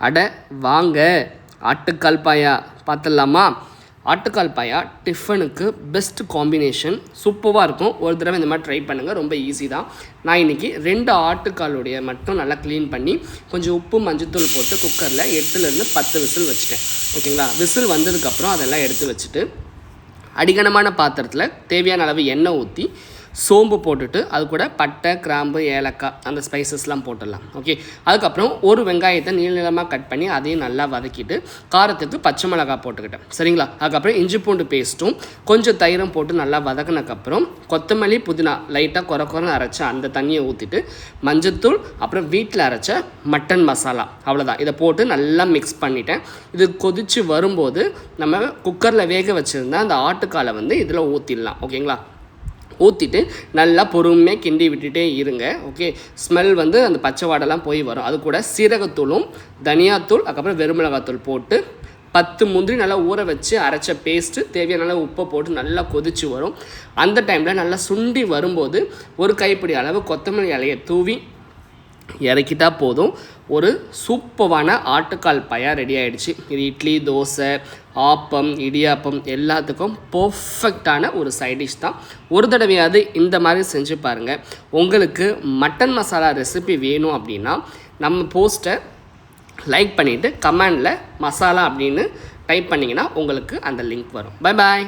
அட வாங்க ஆட்டுக்கால் பாயா பார்த்துடலாமா? ஆட்டுக்கால் பாயா டிஃபனுக்கு பெஸ்ட் காம்பினேஷன், சூப்பராக இருக்கும். ஒரு தடவை இந்த மாதிரி ட்ரை பண்ணுங்கள், ரொம்ப ஈஸி தான். நான் இன்றைக்கி 2 ஆட்டுக்காலுடைய மட்டும் நல்லா க்ளீன் பண்ணி கொஞ்சம் உப்பு மஞ்சத்தூள் போட்டு குக்கரில் 8லேருந்து 10 விசில் வச்சுட்டேன். ஓகேங்களா? விசில் வந்ததுக்கப்புறம் அதெல்லாம் எடுத்து வச்சுட்டு அடிகனமான பாத்திரத்தில் தேவையான அளவு எண்ணெய் ஊற்றி சோம்பு போட்டுட்டு அது கூட பட்டை, கிராம்பு, ஏலக்காய் அந்த ஸ்பைசஸ்லாம் போட்டுடலாம். ஓகே, அதுக்கப்புறம் ஒரு வெங்காயத்தை நீளமாக கட் பண்ணி அதையும் நல்லா வதக்கிட்டு காரத்துக்கு பச்சை மிளகாய் போட்டுக்கிட்டேன். சரிங்களா? அதுக்கப்புறம் இஞ்சி பூண்டு பேஸ்ட்டும் கொஞ்சம் தயிரும் போட்டு நல்லா வதக்கினதுக்கப்புறம் கொத்தமல்லி, புதினா லைட்டாக குறைன்னு அரைச்ச அந்த தண்ணியை ஊற்றிட்டு மஞ்சத்தூள், அப்புறம் வீட்டில் அரைச்ச மட்டன் மசாலா, அவ்வளோதான். இதை போட்டு நல்லா மிக்ஸ் பண்ணிட்டேன். இது கொதித்து வரும்போது நம்ம குக்கரில் வேக வச்சுருந்தா அந்த ஆட்டுக்காலை இதில் ஊற்றிடலாம். ஓகேங்களா? ஊற்றிட்டு நல்லா பொறுமையாக கிண்டி விட்டுட்டே இருங்க. ஓகே, ஸ்மெல் அந்த பச்சை வாடெல்லாம் போய் வரும். அது கூட சீரகத்தூளும் தனியாத்தூள் அதுக்கப்புறம் வெறுமிளகாத்தூள் போட்டு 10 முந்திரி நல்லா ஊற வச்சு அரைச்ச பேஸ்ட்டு தேவையான அளவு உப்பை போட்டு நல்லா கொதித்து வரும். அந்த டைமில் நல்லா சுண்டி வரும்போது ஒரு கைப்பிடி அளவு கொத்தமல்லி இலையை தூவி இறக்கிட்டா போதும். ஒரு சூப்பரான ஆட்டுக்கால் பாயா ரெடி ஆகிடுச்சு. இது இட்லி, தோசை, ஆப்பம், இடியாப்பம் எல்லாத்துக்கும் பர்ஃபெக்டான ஒரு சைட் டிஷ் தான். ஒரு தடவையாவது இந்த மாதிரி செஞ்சு பாருங்கள். உங்களுக்கு மட்டன் மசாலா ரெசிபி வேணும் அப்படின்னா நம்ம போஸ்ட்டை லைக் பண்ணிவிட்டு கமெண்டில் மசாலா அப்படின்னு டைப் பண்ணிங்கன்னா உங்களுக்கு அந்த லிங்க் வரும். Bye bye.